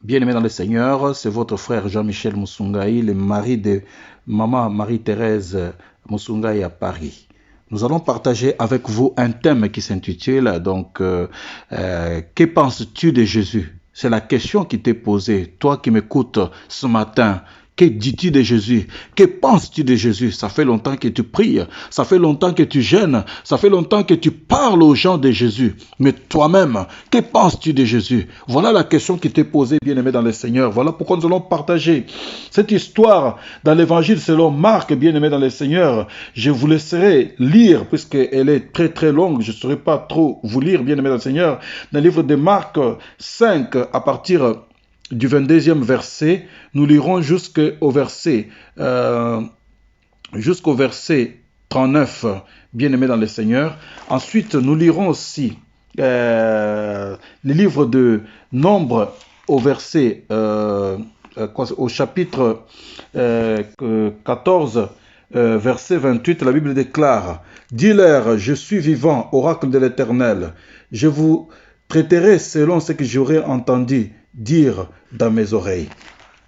Bien-aimé dans le Seigneur, c'est votre frère Jean-Michel Moussoungaï, le mari de maman Marie-Thérèse Moussoungaï à Paris. Nous allons partager avec vous un thème qui s'intitule que penses-tu de Jésus? C'est la question qui t'est posée, toi qui m'écoutes ce matin. Que dis-tu de Jésus? Que penses-tu de Jésus? Ça fait longtemps que tu pries, ça fait longtemps que tu jeûnes, ça fait longtemps que tu parles aux gens de Jésus. Mais toi-même, que penses-tu de Jésus? Voilà la question qui t'est posée, bien-aimé dans le Seigneur. Voilà pourquoi nous allons partager cette histoire dans l'évangile selon Marc, bien-aimé dans le Seigneur. Je vous laisserai lire, puisqu'elle est très très longue, je ne saurais pas trop vous lire, bien-aimé dans le Seigneur, dans le livre de Marc 5, à partir du 22e verset, nous lirons jusqu'au verset 39, bien-aimé dans le Seigneur. Ensuite, nous lirons aussi le livre de Nombre au verset, au chapitre 14, verset 28, la Bible déclare: « Dis-leur, je suis vivant, oracle de l'Éternel. Je vous traiterai selon ce que j'aurai entendu dire dans mes oreilles. »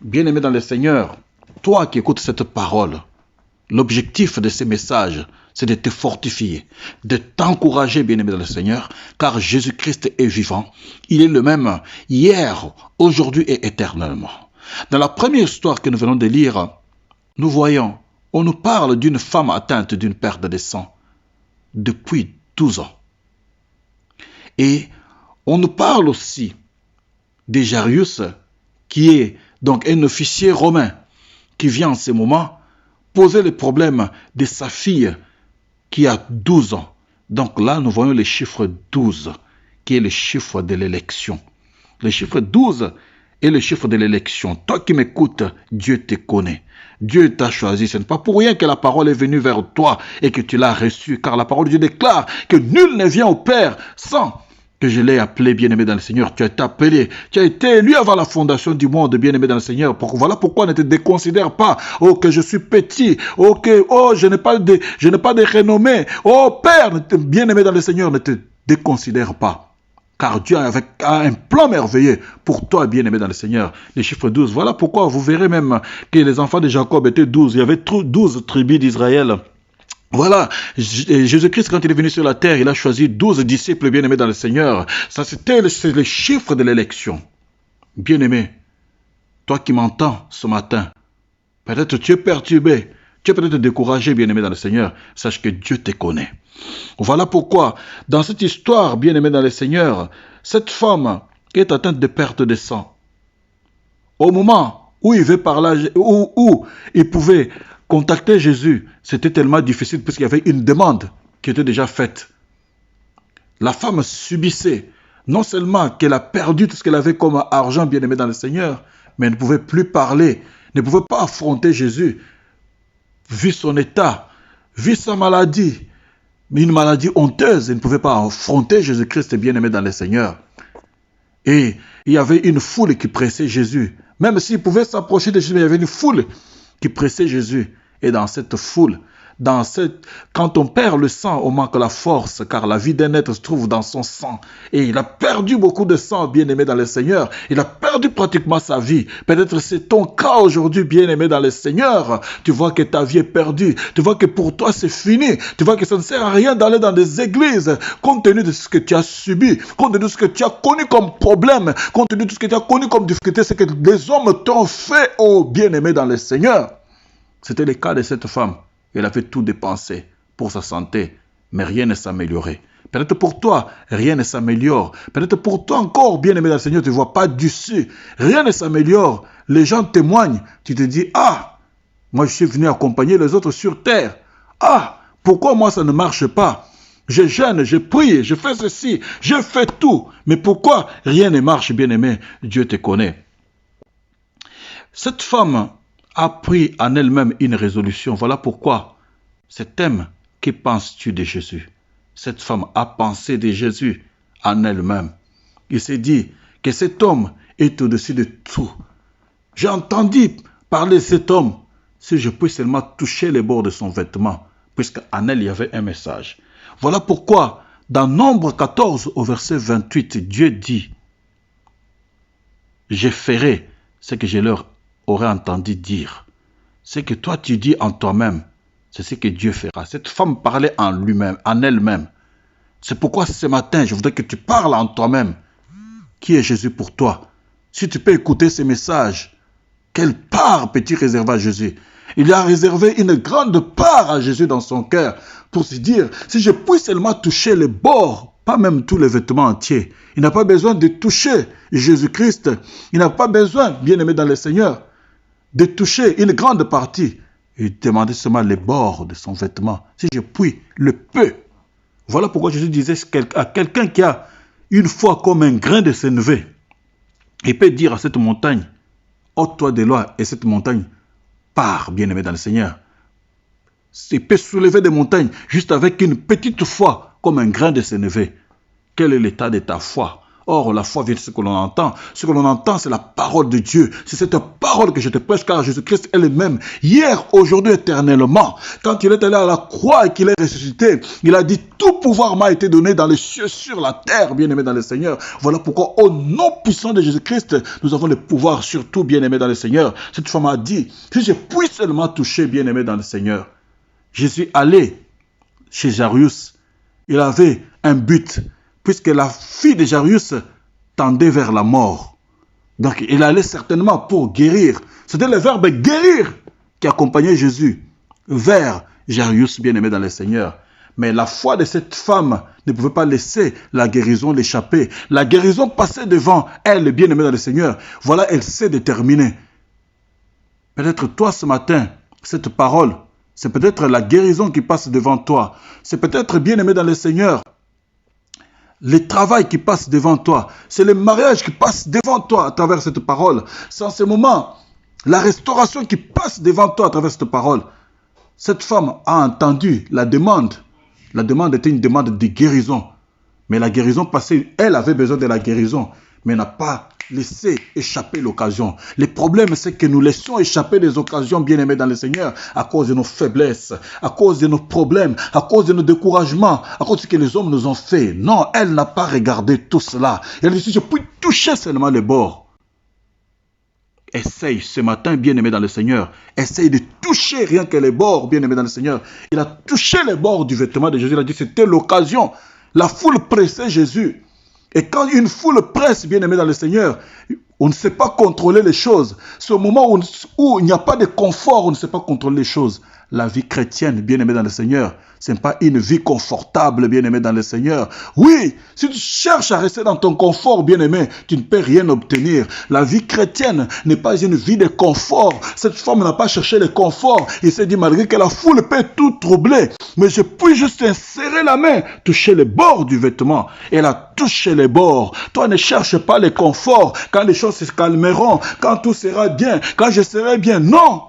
Bien-aimé dans le Seigneur, toi qui écoutes cette parole, l'objectif de ces messages, c'est de te fortifier, de t'encourager, bien-aimé dans le Seigneur, car Jésus-Christ est vivant. Il est le même hier, aujourd'hui et éternellement. Dans la première histoire que nous venons de lire, nous voyons, on nous parle d'une femme atteinte d'une perte de sang depuis 12 ans. Et on nous parle aussi de Jairus, qui est donc un officier romain, qui vient en ce moment poser le problème de sa fille qui a 12 ans. Donc là, nous voyons le chiffre 12, qui est le chiffre de l'élection. Le chiffre 12 est le chiffre de l'élection. Toi qui m'écoutes, Dieu te connaît. Dieu t'a choisi. Ce n'est pas pour rien que la parole est venue vers toi et que tu l'as reçue, car la parole de Dieu déclare que nul ne vient au Père sans que je l'ai appelé bien-aimé dans le Seigneur. Tu as été appelé, tu as été élu avant la fondation du monde, bien-aimé dans le Seigneur. Voilà pourquoi ne te déconsidère pas. Oh, que je suis petit. Oh, je n'ai pas de renommée. Oh, Père, bien-aimé dans le Seigneur, ne te déconsidère pas. Car Dieu a un plan merveilleux pour toi, bien-aimé dans le Seigneur. Les chiffres 12. Voilà pourquoi vous verrez même que les enfants de Jacob étaient 12. Il y avait 12 tribus d'Israël. Voilà, Jésus-Christ, quand il est venu sur la terre, il a choisi 12 disciples bien-aimés dans le Seigneur. Ça, c'est le chiffre de l'élection. Bien-aimé, toi qui m'entends ce matin, peut-être tu es perturbé, tu es peut-être découragé, bien-aimé dans le Seigneur. Sache que Dieu te connaît. Voilà pourquoi, dans cette histoire, bien-aimé dans le Seigneur, cette femme qui est atteinte de perte de sang, au moment où il veut parler, où il pouvait contacter Jésus, c'était tellement difficile puisqu'il y avait une demande qui était déjà faite. La femme subissait non seulement qu'elle a perdu tout ce qu'elle avait comme argent bien-aimé dans le Seigneur, mais elle ne pouvait plus parler, ne pouvait pas affronter Jésus, vu son état, vu sa maladie, mais une maladie honteuse, elle ne pouvait pas affronter Jésus-Christ bien-aimé dans le Seigneur. Et il y avait une foule qui pressait Jésus. Même s'il pouvait s'approcher de Jésus, mais il y avait une foule qui pressait Jésus. Et dans cette foule, quand on perd le sang, on manque la force, car la vie d'un être se trouve dans son sang. Et il a perdu beaucoup de sang, bien-aimé dans le Seigneur. Il a perdu pratiquement sa vie. Peut-être c'est ton cas aujourd'hui, bien-aimé dans le Seigneur. Tu vois que ta vie est perdue. Tu vois que pour toi, c'est fini. Tu vois que ça ne sert à rien d'aller dans des églises, compte tenu de ce que tu as subi, compte tenu de ce que tu as connu comme problème, compte tenu de ce que tu as connu comme difficulté, c'est que les hommes t'ont fait, oh bien-aimé dans le Seigneur. C'était le cas de cette femme. Elle avait tout dépensé pour sa santé, mais rien ne s'améliorait. Peut-être pour toi, rien ne s'améliore. Peut-être pour toi encore, bien-aimé dans le Seigneur, tu ne vois pas d'issue. Rien ne s'améliore. Les gens témoignent. Tu te dis, ah, moi je suis venu accompagner les autres sur terre. Ah, pourquoi moi ça ne marche pas? Je jeûne, je prie, je fais ceci, je fais tout. Mais pourquoi rien ne marche, bien-aimé? Dieu te connaît. Cette femme a pris en elle-même une résolution. Voilà pourquoi ce thème, que penses-tu de Jésus? Cette femme a pensé de Jésus en elle-même. Il s'est dit que cet homme est au-dessus de tout. J'ai entendu parler de cet homme, si je peux seulement toucher les bords de son vêtement, puisqu'en elle il y avait un message. Voilà pourquoi, dans Nombre 14 au verset 28, Dieu dit: je ferai ce que je leur aurais entendu dire. Ce que toi tu dis en toi-même, c'est ce que Dieu fera. Cette femme parlait en lui-même, en elle-même. C'est pourquoi ce matin, je voudrais que tu parles en toi-même. Qui est Jésus pour toi? Si tu peux écouter ces messages, quelle part peux-tu réserver à Jésus? Il a réservé une grande part à Jésus dans son cœur pour se dire, si je puis seulement toucher les bords, pas même tous les vêtements entiers. Il n'a pas besoin de toucher Jésus-Christ. Il n'a pas besoin, bien-aimé dans le Seigneur, de toucher une grande partie. Il demandait seulement les bords de son vêtement. Si je puis, le peu. Voilà pourquoi Jésus disait à quelqu'un qui a une foi comme un grain de sénévé, il peut dire à cette montagne, ôte-toi de là, et cette montagne part, bien-aimé dans le Seigneur. Il peut soulever des montagnes juste avec une petite foi comme un grain de sénévé. Quel est l'état de ta foi? Or, la foi vient de ce que l'on entend. Ce que l'on entend, c'est la parole de Dieu. C'est cette parole que je te prêche, car Jésus-Christ est le même. Hier, aujourd'hui, éternellement. Quand il est allé à la croix et qu'il est ressuscité, il a dit, tout pouvoir m'a été donné dans les cieux, sur la terre, bien-aimé dans le Seigneur. Voilà pourquoi, au nom puissant de Jésus-Christ, nous avons le pouvoir, surtout, bien-aimé dans le Seigneur. Cette femme a dit, si je puis seulement toucher, bien-aimé dans le Seigneur. Jésus allait chez Jairus. Il avait un but, puisque la fille de Jairus tendait vers la mort. Donc il allait certainement pour guérir. C'était le verbe guérir qui accompagnait Jésus vers Jairus, bien-aimé dans le Seigneur. Mais la foi de cette femme ne pouvait pas laisser la guérison l'échapper. La guérison passait devant elle, bien-aimé dans le Seigneur. Voilà, elle s'est déterminée. Peut-être toi ce matin, cette parole, c'est peut-être la guérison qui passe devant toi. C'est peut-être, bien-aimé dans le Seigneur, le travail qui passe devant toi. C'est le mariage qui passe devant toi à travers cette parole. C'est en ce moment la restauration qui passe devant toi à travers cette parole. Cette femme a entendu la demande. La demande était une demande de guérison. Mais la guérison passée, elle avait besoin de la guérison. Mais n'a pas laissé échapper l'occasion. Le problème, c'est que nous laissons échapper des occasions, bien-aimées dans le Seigneur, à cause de nos faiblesses, à cause de nos problèmes, à cause de nos découragements, à cause de ce que les hommes nous ont fait. Non, elle n'a pas regardé tout cela. Elle dit, je puis toucher seulement les bords. Essaye ce matin, bien-aimé dans le Seigneur. Essaye de toucher rien que les bords, bien-aimé dans le Seigneur. Il a touché les bords du vêtement de Jésus. Il a dit, c'était l'occasion. La foule pressait Jésus. Et quand une foule presse, bien-aimé dans le Seigneur, on ne sait pas contrôler les choses. C'est au moment où il n'y a pas de confort, on ne sait pas contrôler les choses. La vie chrétienne, bien-aimé dans le Seigneur, ce n'est pas une vie confortable, bien-aimé dans le Seigneur. Oui, si tu cherches à rester dans ton confort, bien-aimé, tu ne peux rien obtenir. La vie chrétienne n'est pas une vie de confort. Cette femme n'a pas cherché le confort. Il s'est dit, malgré que la foule peut tout troubler, mais je puis juste insérer la main, toucher les bords du vêtement. Elle a touché les bords. Toi, ne cherche pas le confort. Quand les choses se calmeront, quand tout sera bien, quand je serai bien. Non,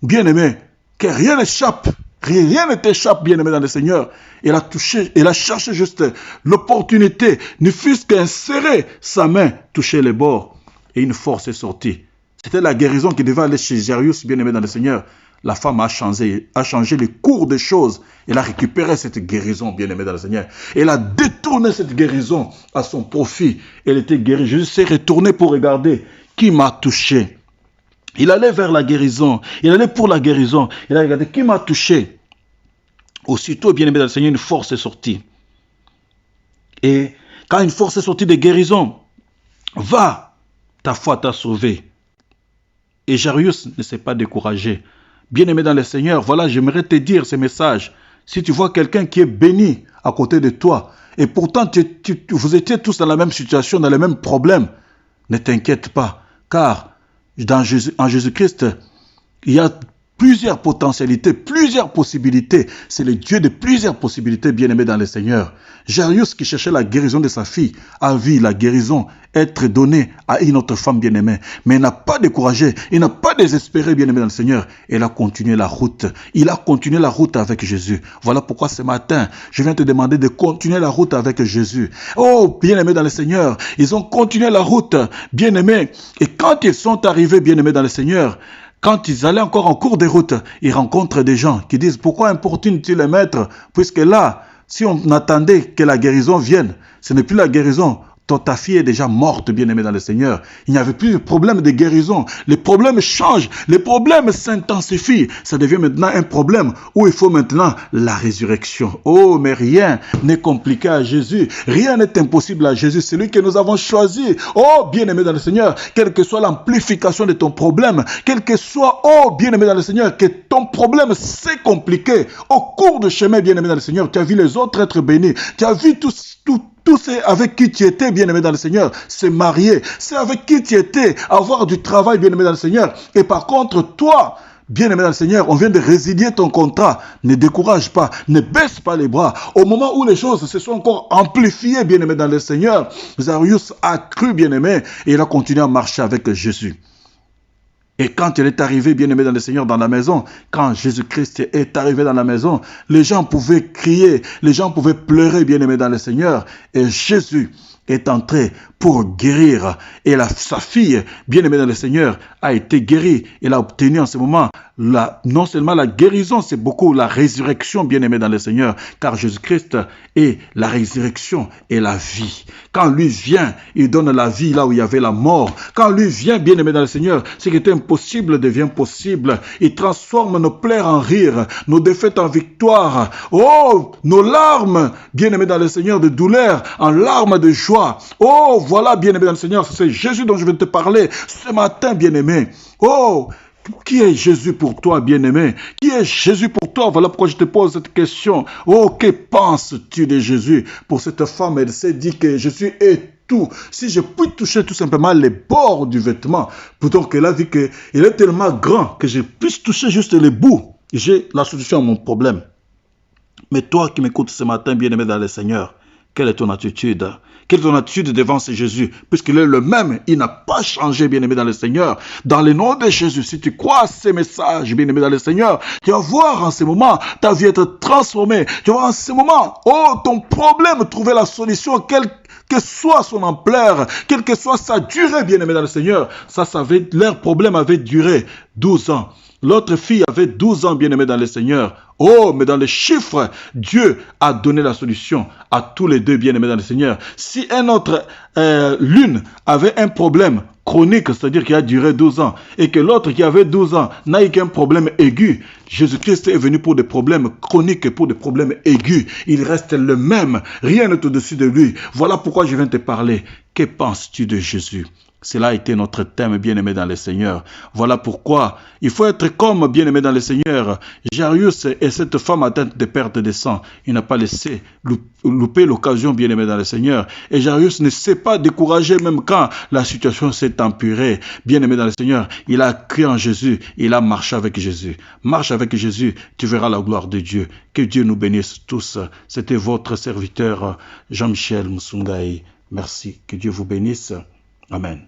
bien-aimé, que rien n'échappe. Rien ne t'échappe, bien-aimé dans le Seigneur. Elle a touché, elle a cherché juste l'opportunité, ne fût-ce qu'insérer sa main, toucher les bords. Et une force est sortie. C'était la guérison qui devait aller chez Jairus, bien-aimé dans le Seigneur. La femme a changé le cours des choses. Elle a récupéré cette guérison, bien-aimé dans le Seigneur. Elle a détourné cette guérison à son profit. Elle était guérie. Jésus s'est retourné pour regarder qui m'a touché. Il allait vers la guérison. Il allait pour la guérison. Il a regardé qui m'a touché. Aussitôt, bien-aimé dans le Seigneur, une force est sortie. Et quand une force est sortie de guérison, va, ta foi t'a sauvé. Et Jairus ne s'est pas découragé. Bien-aimé dans le Seigneur, voilà, j'aimerais te dire ce message. Si tu vois quelqu'un qui est béni à côté de toi, et pourtant vous étiez tous dans la même situation, dans les mêmes problèmes, ne t'inquiète pas, car en Jésus-Christ, il y a plusieurs potentialités, plusieurs possibilités. C'est le Dieu de plusieurs possibilités, bien-aimé dans le Seigneur. Jairus, qui cherchait la guérison de sa fille, a vu la guérison être donnée à une autre femme bien-aimée. Mais il n'a pas découragé, il n'a pas désespéré, bien-aimé dans le Seigneur. Il a continué la route. Il a continué la route avec Jésus. Voilà pourquoi ce matin, je viens te demander de continuer la route avec Jésus. Oh, bien-aimé dans le Seigneur, ils ont continué la route, bien-aimé. Et quand ils sont arrivés, bien-aimé dans le Seigneur, quand ils allaient encore en cours de route, ils rencontrent des gens qui disent, pourquoi importune-t-il le maître? Puisque là, si on attendait que la guérison vienne, ce n'est plus la guérison. ta fille est déjà morte, bien-aimée dans le Seigneur. Il n'y avait plus de problème de guérison. Les problèmes changent. Les problèmes s'intensifient. Ça devient maintenant un problème où il faut maintenant la résurrection. Oh, mais rien n'est compliqué à Jésus. Rien n'est impossible à Jésus. C'est lui que nous avons choisi. Oh, bien-aimé dans le Seigneur, quelle que soit l'amplification de ton problème, quel que soit, oh, bien-aimé dans le Seigneur, que ton problème s'est compliqué. Au cours du chemin, bien-aimé dans le Seigneur, tu as vu les autres être bénis. Tu as vu tous ceux avec qui tu étais, bien-aimé dans le Seigneur, se marier. C'est avec qui tu étais, avoir du travail, bien-aimé dans le Seigneur. Et par contre, toi, bien-aimé dans le Seigneur, on vient de résilier ton contrat. Ne décourage pas, ne baisse pas les bras. Au moment où les choses se sont encore amplifiées, bien-aimé dans le Seigneur, Zacharias a cru, bien-aimé, et il a continué à marcher avec Jésus. Et quand il est arrivé, bien-aimé dans le Seigneur, dans la maison, quand Jésus-Christ est arrivé dans la maison, les gens pouvaient crier, les gens pouvaient pleurer, bien-aimé dans le Seigneur. Et Jésus est entré pour guérir. Et sa fille, bien-aimée dans le Seigneur, a été guérie. Elle a obtenu en ce moment non seulement la guérison, c'est beaucoup la résurrection, bien-aimée dans le Seigneur, car Jésus-Christ est la résurrection et la vie. Quand lui vient, il donne la vie là où il y avait la mort. Quand lui vient, bien-aimé dans le Seigneur, ce qui était impossible devient possible. Il transforme nos pleurs en rire, nos défaites en victoire. Oh, nos larmes, bien-aimé dans le Seigneur, de douleur, en larmes de joie. Oh, voilà, bien-aimé dans le Seigneur, c'est Jésus dont je vais te parler ce matin, bien-aimé. Oh, qui est Jésus pour toi, bien-aimé? Qui est Jésus pour toi? Voilà pourquoi je te pose cette question. Oh, que penses-tu de Jésus? Pour cette femme, elle s'est dit que Jésus est tout. Si je puis toucher tout simplement les bords du vêtement, plutôt qu'elle a dit qu'il est tellement grand que je puisse toucher juste les bouts, j'ai la solution à mon problème. Mais toi qui m'écoutes ce matin, bien-aimé dans le Seigneur, quelle est ton attitude? Quelle est ton attitude devant ce Jésus? Puisqu'il est le même, il n'a pas changé, bien-aimé dans le Seigneur. Dans le nom de Jésus, si tu crois à ces messages, bien-aimé dans le Seigneur, tu vas voir en ce moment ta vie être transformée. Tu vas voir en ce moment, oh, ton problème, trouver la solution, quelle que soit son ampleur, quelle que soit sa durée, bien-aimé dans le Seigneur. Leur problème avait duré 12 ans. L'autre fille avait 12 ans, bien-aimée dans le Seigneur. Oh, mais dans les chiffres, Dieu a donné la solution à tous les deux, bien-aimés dans le Seigneur. Si l'une avait un problème chronique, c'est-à-dire qui a duré 12 ans, et que l'autre qui avait 12 ans n'a eu qu'un problème aigu, Jésus-Christ est venu pour des problèmes chroniques et pour des problèmes aigus. Il reste le même. Rien n'est au-dessus de lui. Voilà pourquoi je viens te parler. Que penses-tu de Jésus? Cela a été notre thème, bien-aimé dans le Seigneur. Voilà pourquoi il faut être comme bien-aimé dans le Seigneur. Jairus est cette femme atteinte de perte de sang. Il n'a pas laissé louper l'occasion, bien-aimé dans le Seigneur. Et Jairus ne s'est pas découragé même quand la situation s'est empirée. Bien-aimé dans le Seigneur, il a cru en Jésus. Il a marché avec Jésus. Marche avec Jésus, tu verras la gloire de Dieu. Que Dieu nous bénisse tous. C'était votre serviteur Jean-Michel Musungai. Merci. Que Dieu vous bénisse. Amen.